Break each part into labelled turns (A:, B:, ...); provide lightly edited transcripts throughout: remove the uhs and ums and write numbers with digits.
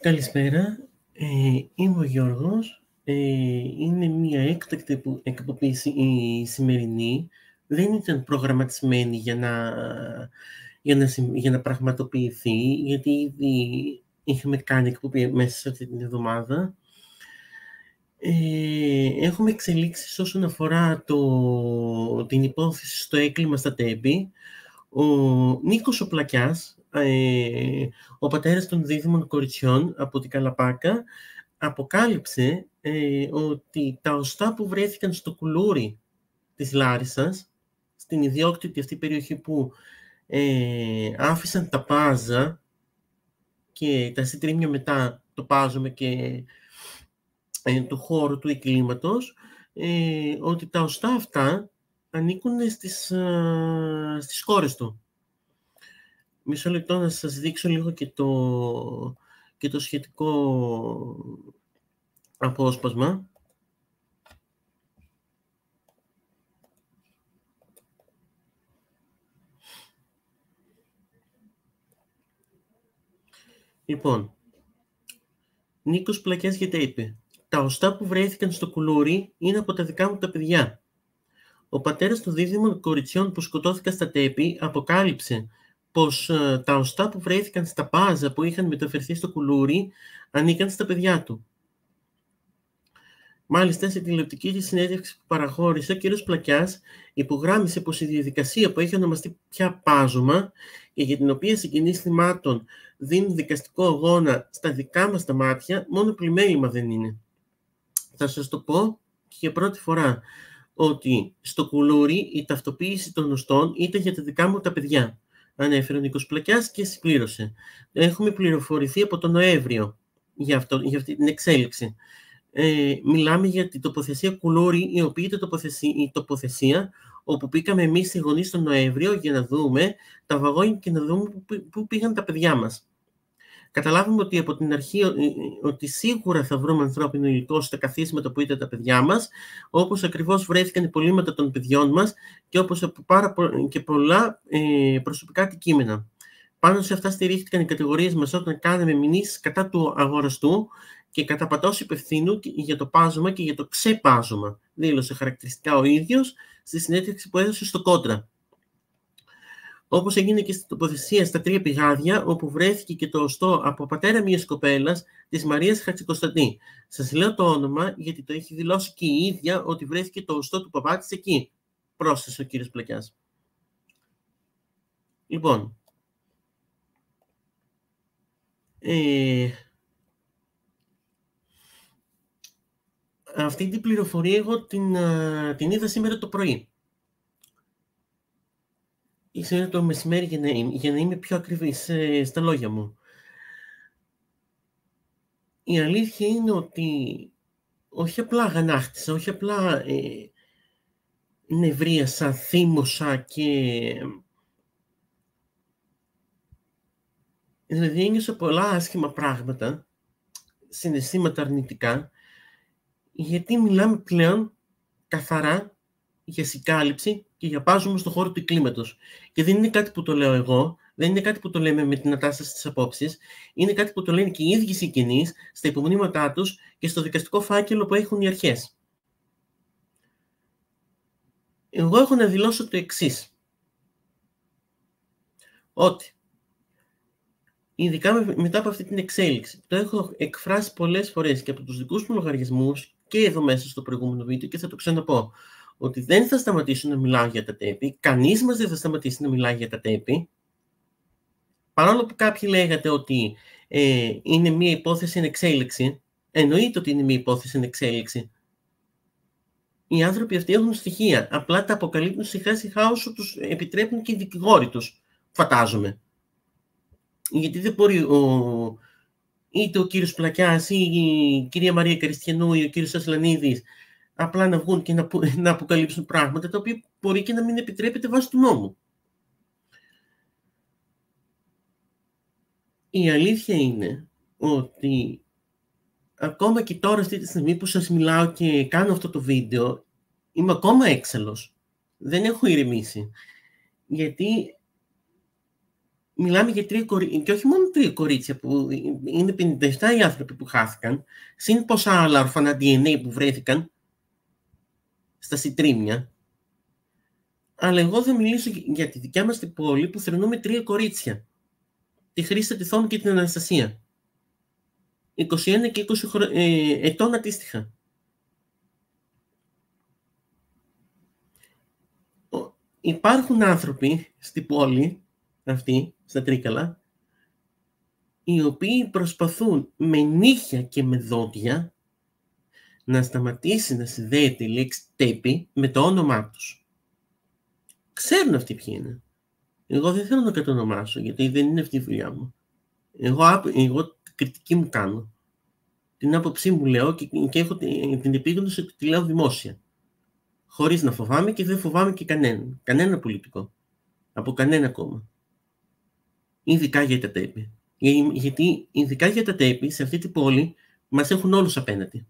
A: Καλησπέρα, είμαι ο Γιώργος. Είναι μια έκτακτη εκπομπή η σημερινή. Δεν ήταν προγραμματισμένη για να πραγματοποιηθεί, γιατί ήδη είχαμε κάνει εκπομπή μέσα σε αυτή την εβδομάδα. Έχουμε εξελίξεις όσον αφορά την υπόθεση στο έγκλημα στα Τέμπη. Ο Νίκος ο Πλακιάς, ο πατέρας των δίδυμων κοριτσιών από την Καλαπάκα, αποκάλυψε ότι τα οστά που βρέθηκαν στο κουλούρι της Λάρισσας, στην ιδιόκτητη αυτή περιοχή που άφησαν τα πάζα και τα συντρίμμια μετά το πάζωμα και του χώρου του εγκλήματος, ότι τα οστά αυτά ανήκουν στις κόρες του. Μισό λεπτό να σας δείξω λίγο και το σχετικό απόσπασμα. Λοιπόν, Νίκος Πλακιάς γιατί είπε: «Τα οστά που βρέθηκαν στο κουλούρι είναι από τα δικά μου τα παιδιά. Ο πατέρας των δίδυμων κοριτσιών που σκοτώθηκαν στα Τέπη αποκάλυψε πως τα οστά που βρέθηκαν στα πάζα που είχαν μεταφερθεί στο κουλούρι ανήκαν στα παιδιά του». Μάλιστα, σε τηλεοπτική της συνέντευξη που παραχώρησε, ο κ. Πλακιάς υπογράμμισε πως η διαδικασία που έχει ονομαστεί πια πάζωμα και για την οποία συγγενείς θυμάτων δίνουν δικαστικό αγώνα στα δικά μας τα μάτια, μόνο πλημέλημα δεν είναι. Θα σας το πω και για πρώτη φορά, ότι στο κουλούρι η ταυτοποίηση των οστών ήταν για τα δικά μου τα παιδιά. Ανέφερε ο Νίκος Πλακιάς και συμπλήρωσε: «Έχουμε πληροφορηθεί από τον Νοέμβριο για αυτή την εξέλιξη. Μιλάμε για την τοποθεσία κουλούρι, η οποία ήταν η τοποθεσία όπου πήγαμε εμείς οι γονείς τον Νοέμβριο για να δούμε τα βαγόνια και να δούμε πού πήγαν τα παιδιά μας. Καταλάβουμε ότι από την αρχή ότι σίγουρα θα βρούμε ανθρώπινο υλικό στα καθίσματα που ήταν τα παιδιά μας, όπως ακριβώς βρέθηκαν υπολείμματα των παιδιών μας και όπως και πολλά προσωπικά αντικείμενα. Πάνω σε αυτά στηρίχθηκαν οι κατηγορίες μας όταν κάναμε μηνύσεις κατά του αγοραστού και κατά πατός υπευθύνου για το πάζωμα και για το ξεπάζωμα», δήλωσε χαρακτηριστικά ο ίδιος στη συνέντευξη που έδωσε στο Κόντρα. Όπως έγινε και στην τοποθεσία στα 3 πηγάδια, όπου βρέθηκε και το οστό από πατέρα μιας κοπέλας, της Μαρίας Χατζικοσταντή. Σας λέω το όνομα, γιατί το έχει δηλώσει και η ίδια ότι βρέθηκε το οστό του παπά της εκεί, πρόσθεσε ο κύριος Πλακιάς. Λοιπόν, αυτή την πληροφορία εγώ την είδα σήμερα το πρωί. Ή σήμερα το μεσημέρι για να είμαι πιο ακριβής στα λόγια μου. Η αλήθεια είναι ότι όχι απλά αγανάκτησα, όχι απλά νευρίασα, θύμωσα και... Δηλαδή ένιωσα πολλά άσχημα πράγματα, συναισθήματα αρνητικά, γιατί μιλάμε πλέον καθαρά για συγκάλυψη και για πάζωμα στον χώρο του εγκλήματος. Και δεν είναι κάτι που το λέω εγώ, δεν είναι κάτι που το λέμε με την ατάσταση της απόψης, είναι κάτι που το λένε και οι ίδιοι συγγενείς στα υπομνήματά τους και στο δικαστικό φάκελο που έχουν οι αρχές. Εγώ έχω να δηλώσω το εξής, ότι ειδικά μετά από αυτή την εξέλιξη, το έχω εκφράσει πολλές φορές και από τους δικούς μου λογαριασμούς και εδώ μέσα στο προηγούμενο βίντεο και θα το ξαναπώ, ότι δεν θα σταματήσω να μιλάω για τα Τέπη, κανείς μας δεν θα σταματήσει να μιλάει για τα Τέπη, παρόλο που κάποιοι λέγατε ότι είναι μια υπόθεση εν εξέλιξη, εννοείται ότι είναι μια υπόθεση εν εξέλιξη. Οι άνθρωποι αυτοί έχουν στοιχεία, απλά τα αποκαλύπτουν σιγά-σιγά όσο τους επιτρέπουν και οι δικηγόροι τους, φαντάζομαι. Γιατί δεν μπορεί είτε ο κύριος Πλακιάς ή η κυρία Μαρία Καριστιανού ή ο κύριος Ασλανίδης απλά να βγουν και να αποκαλύψουν πράγματα τα οποία μπορεί και να μην επιτρέπεται βάσει του νόμου. Η αλήθεια είναι ότι ακόμα και τώρα αυτή τη στιγμή που σας μιλάω και κάνω αυτό το βίντεο, είμαι ακόμα έξαλλος. Δεν έχω ηρεμήσει. Γιατί μιλάμε για 3 κορίτσια, και όχι μόνο 3 κορίτσια, που είναι 57 οι άνθρωποι που χάθηκαν, συν πόσα άλλα ορφανά DNA που βρέθηκαν στα συντρίμμια. Αλλά εγώ θα μιλήσω για τη δικιά μας την πόλη που θρηνούμε 3 κορίτσια. Τη Χρύστα, τη Θόμη και την Αναστασία. 21 και 20 ετών αντίστοιχα. Υπάρχουν άνθρωποι στην πόλη αυτή, στα Τρίκαλα, οι οποίοι προσπαθούν με νύχια και με δόντια να σταματήσει να συνδέεται η λέξη τέπη με το όνομά τους. Ξέρουν αυτοί ποιοι είναι. Εγώ δεν θέλω να κατονομάσω, γιατί δεν είναι αυτή η δουλειά μου. Εγώ κριτική μου κάνω. Την άποψή μου λέω και έχω την επίγνωση ότι τη λέω δημόσια. Χωρίς να φοβάμαι και δεν φοβάμαι και κανέναν. Κανένα πολιτικό. Από κανένα κόμμα. Ειδικά για τα τέπη. Γιατί ειδικά για τα τέπη σε αυτή την πόλη μας έχουν όλους απέναντι.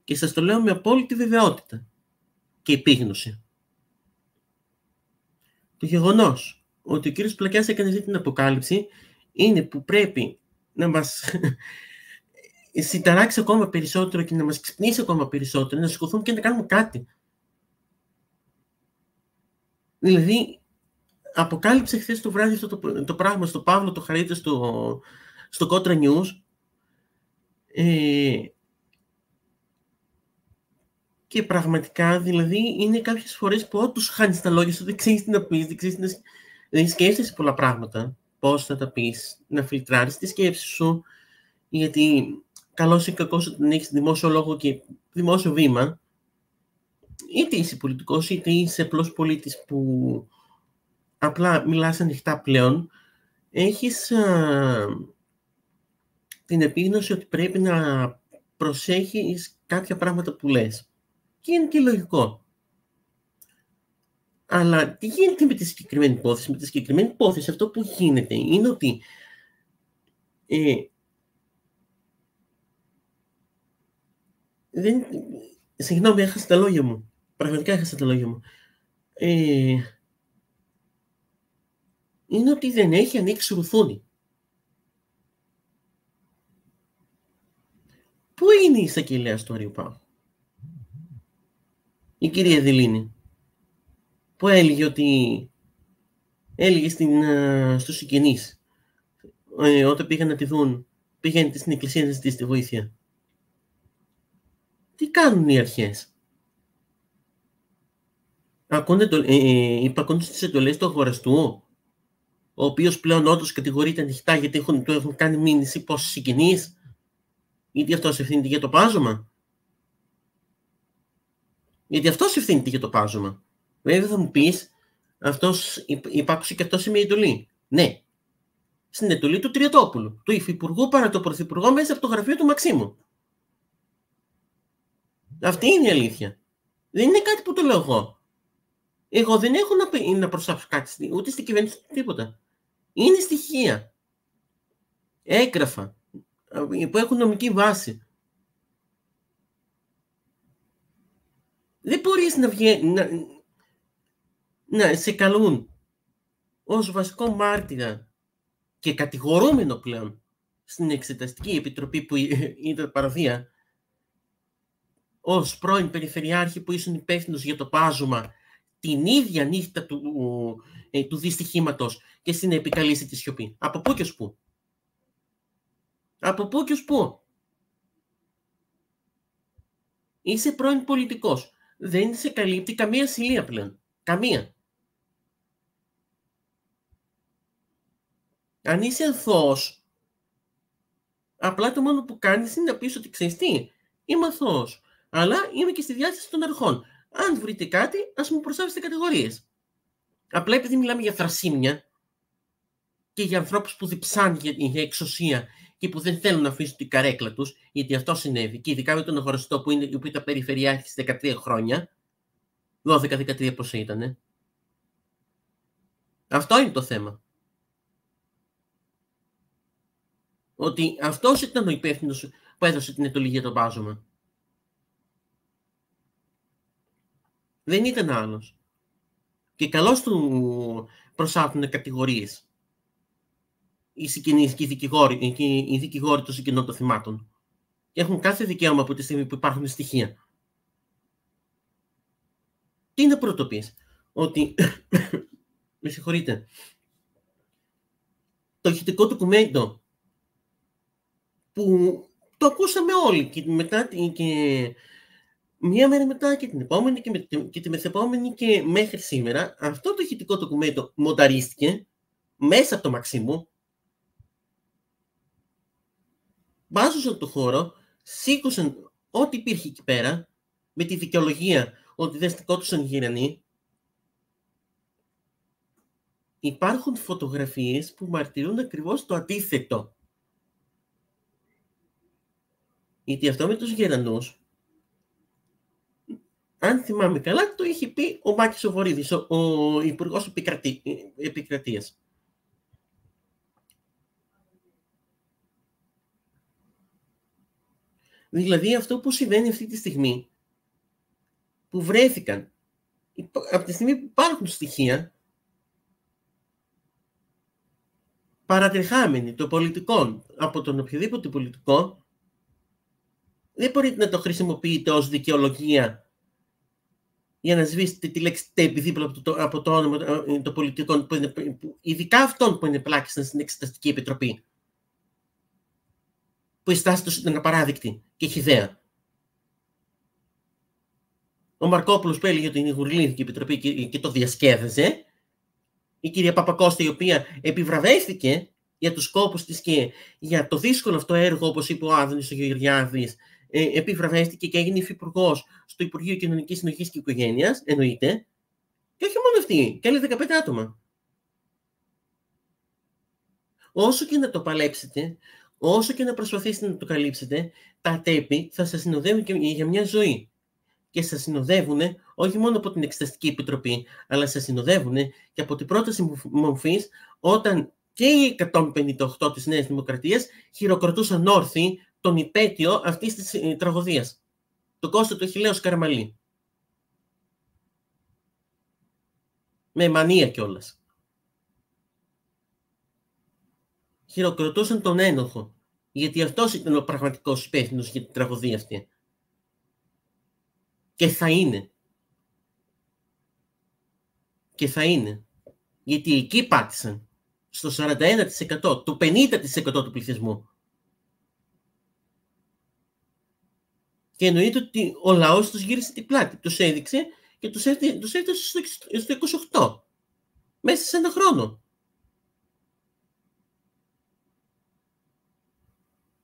A: Και σας το λέω με απόλυτη βεβαιότητα και επίγνωση. Το γεγονός ότι ο κύριος Πλακιάς έκανε αυτή την αποκάλυψη είναι που πρέπει να μας συνταράξει ακόμα περισσότερο και να μας ξυπνήσει ακόμα περισσότερο, να σηκωθούμε και να κάνουμε κάτι. Δηλαδή, αποκάλυψε χθες το βράδυ αυτό το πράγμα στο Παύλο το Χαρίτη στο Κότρα News. Και πραγματικά, δηλαδή, είναι κάποιες φορές που όντως χάνεις τα λόγια σου, δεν ξέρεις τι να πεις, δεν ξέρεις τι να... Δεν σκέφτεσαι πολλά πράγματα. Πώς θα τα πεις, να φιλτράρεις τη σκέψη σου, γιατί καλώς ή κακώς όταν έχεις δημόσιο λόγο και δημόσιο βήμα, είτε είσαι πολιτικός, είτε είσαι απλός πολίτης που απλά μιλάς ανοιχτά πλέον, έχεις την επίγνωση ότι πρέπει να προσέχεις κάποια πράγματα που λες. Και είναι και λογικό. Αλλά τι γίνεται με τη συγκεκριμένη υπόθεση? Με τη συγκεκριμένη υπόθεση αυτό που γίνεται είναι ότι συγγνώμη, έχασα τα λόγια μου. Πραγματικά έχασα τα λόγια μου. Είναι ότι δεν έχει ανοίξει ρουθούνη. Πού είναι η εισαγγελέας του Αριού Πάγου? Η κυρία Δηλίνη, που έλεγε ότι στους συγγενείς όταν πήγαν να τη δουν, πήγαινε στην εκκλησία να ζητήσει τη βοήθεια. Τι κάνουν οι αρχές? Υπακούν στις εντολές του αγοραστού, ο οποίος πλέον όντως κατηγορείται ανοιχτά γιατί του έχουν κάνει μήνυση πόσοι συγγενείς, γιατί αυτός ευθύνεται για το πάζωμα. Γιατί αυτός ευθύνεται για το πάζωμα. Βέβαια θα μου πεις, υπάκουσε και αυτός σε μια εντολή. Ναι. Στην εντολή του Τριαντόπουλου, του υφυπουργού παρά το πρωθυπουργό, μέσα από το γραφείο του Μαξίμου. Αυτή είναι η αλήθεια. Δεν είναι κάτι που το λέω εγώ. Εγώ δεν έχω να προσάψω κάτι, ούτε στην κυβέρνηση, τίποτα. Είναι στοιχεία. Έγγραφα που έχουν νομική βάση. Δεν μπορείς να σε καλούν ως βασικό μάρτυρα και κατηγορούμενο πλέον στην Εξεταστική Επιτροπή που ήταν παραδεία, ως πρώην Περιφερειάρχη που ήσουν υπεύθυνος για το πάζωμα την ίδια νύχτα του δυστυχήματος και στην επικαλείστη τη σιωπή. Από πού και ως πού? Από πού και ως πού? Είσαι πρώην πολιτικός. Δεν σε καλύπτει καμία ασυλία πλέον. Καμία. Αν είσαι αθώος, απλά το μόνο που κάνεις είναι να πεις ότι ξέρεις τι, είμαι αθώος, αλλά είμαι και στη διάθεση των αρχών. Αν βρείτε κάτι, ας μου προσθέσετε κατηγορίες. Απλά επειδή μιλάμε για θρασίμια και για ανθρώπους που διψάνε για εξουσία και που δεν θέλουν να αφήσουν την καρέκλα τους, γιατί αυτό συνέβη, και ειδικά με τον αγοραστό που ήταν περιφερειάρχης 13 χρόνια, 12-13 πόσο ήτανε. Αυτό είναι το θέμα. Ότι αυτός ήταν ο υπεύθυνος που έδωσε την εντολή για το πάζωμα. Δεν ήταν άλλος. Και καλώς του προσάπτουν κατηγορίες οι συγγενείς και οι δικηγόροι των συγγενών των θυμάτων. Και έχουν κάθε δικαίωμα από τη στιγμή που υπάρχουν στοιχεία. Τι να πρωτοποιείς? Ότι, με συγχωρείτε, το ηχητικό ντοκουμέντο που το ακούσαμε όλοι και μία μέρα μετά και την επόμενη και τη μεθεπόμενη και μέχρι σήμερα, αυτό το ηχητικό ντοκουμέντο μονταρίστηκε μέσα από το Μαξίμου, βάζουσαν το χώρο, σήκωσαν ό,τι υπήρχε εκεί πέρα, με τη δικαιολογία ότι δεν στεκόντουσαν οι γερανοί. Υπάρχουν φωτογραφίες που μαρτυρούν ακριβώς το αντίθετο. Γιατί αυτό με τους γερανούς, αν θυμάμαι καλά, το είχε πει ο Μάκης ο Βορίδης, ο Υπουργός Επικρατείας. Δηλαδή αυτό που συμβαίνει αυτή τη στιγμή, που βρέθηκαν, από τη στιγμή που υπάρχουν στοιχεία, παρατριχάμενοι των πολιτικών από τον οποιοδήποτε πολιτικό, δεν μπορείτε να το χρησιμοποιείτε ως δικαιολογία για να σβήσετε τη λέξη τέπη δίπλα από το όνομα των πολιτικών, ειδικά αυτών που είναι πλάκησαν στην Εξεταστική Επιτροπή, που η στάση τους ήταν απαράδεκτη και χυδαία. Ο Μαρκόπουλος που έλεγε ότι είναι η Γουρλίδικη Επιτροπή και το διασκέδαζε, η κυρία Παπακώστα, η οποία επιβραβεύτηκε για τους σκόπους της και για το δύσκολο αυτό έργο, όπως είπε ο Άδωνης ο Γεωργιάδης, επιβραβεύτηκε και έγινε υφυπουργός στο Υπουργείο Κοινωνικής Συνοχής και Οικογένειας, εννοείται, και όχι μόνο αυτή, και άλλοι 15 άτομα. Όσο και να το παλέψετε, όσο και να προσπαθήσετε να το καλύψετε, τα τέπη θα σας συνοδεύουν και για μια ζωή. Και σας συνοδεύουν όχι μόνο από την Εξεταστική Επιτροπή, αλλά σας συνοδεύουν και από την πρόταση μορφής, όταν και οι 158 της Νέας Δημοκρατίας χειροκροτούσαν όρθιοι τον υπέτειο αυτής της τραγωδίας, τον Κώστα του Αχιλλέου Καραμαλή. Με μανία κιόλας. Χειροκροτούσαν τον ένοχο, γιατί αυτός ήταν ο πραγματικός υπεύθυνος για την τραγωδία αυτή. Και θα είναι. Και θα είναι. Γιατί εκεί πάτησαν στο 41%, το 50% του πληθυσμού. Και εννοείται ότι ο λαός τους γύρισε την πλάτη. Τους έδειξε και τους έφτασε στο 28. Μέσα σε ένα χρόνο.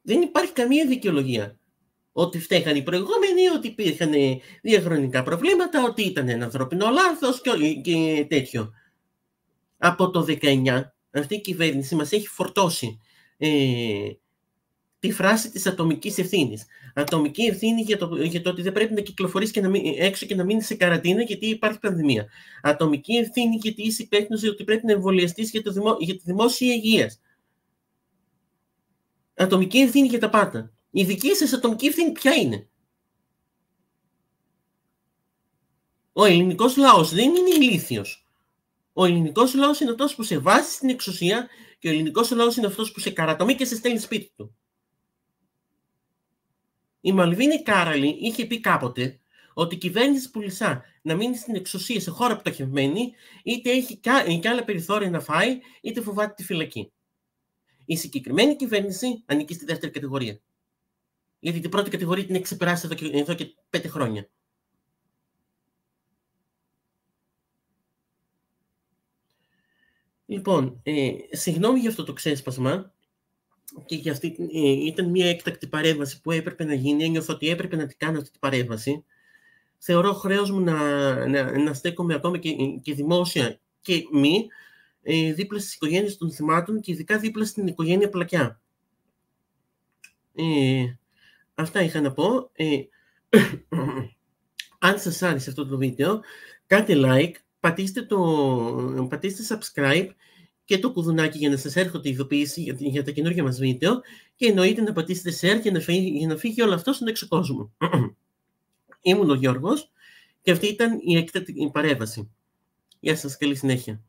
A: Δεν υπάρχει καμία δικαιολογία. Ότι φταίγαν οι προηγούμενοι, ότι υπήρχαν διαχρονικά προβλήματα, ότι ήταν ένα ανθρώπινο λάθος και τέτοιο. Από το 19, αυτή η κυβέρνηση μας έχει φορτώσει τη φράση της ατομικής ευθύνης. Ατομική ευθύνη για το ότι δεν πρέπει να κυκλοφορείς έξω και να μείνεις σε καραντίνα γιατί υπάρχει πανδημία. Ατομική ευθύνη γιατί είσαι υπεύθυνος ότι πρέπει να εμβολιαστείς για τη δημόσια υγεία. Ατομική ευθύνη για τα πάντα. Η δική σας ατομική ευθύνη ποια είναι? Ο ελληνικός λαός δεν είναι ηλίθιος. Ο ελληνικός λαός είναι αυτός που σε βάζει στην εξουσία και ο ελληνικός λαός είναι αυτός που σε καρατομεί και σε στέλνει σπίτι του. Η Μαλβίνη Κάραλη είχε πει κάποτε ότι η κυβέρνηση Πουλισσά να μείνει στην εξουσία σε χώρα πτωχευμένη, είτε έχει και άλλα περιθώρια να φάει, είτε φοβάται τη φυλακή. Η συγκεκριμένη κυβέρνηση ανήκει στη δεύτερη κατηγορία. Γιατί την πρώτη κατηγορία την έχει ξεπεράσει εδώ και 5 χρόνια. Λοιπόν, συγγνώμη για αυτό το ξέσπασμα και για αυτή, ήταν μια έκτακτη παρέμβαση που έπρεπε να γίνει. Ένιωθα ότι έπρεπε να την κάνω αυτή την παρέμβαση. Θεωρώ χρέος μου να στέκομαι ακόμα και δημόσια και μη δίπλα στις οικογένειες των θυμάτων και ειδικά δίπλα στην οικογένεια Πλακιά. Αυτά είχα να πω. Αν σας άρεσε αυτό το βίντεο, κάντε like, πατήστε subscribe και το κουδουνάκι για να σας έρχονται ειδοποιήσεις για τα καινούργια μας βίντεο και εννοείται να πατήσετε share για να φύγει όλο αυτό στον έξω κόσμο. Ήμουν ο Γιώργος Και αυτή ήταν η έκτατη παρέμβαση. Γεια σας, καλή συνέχεια.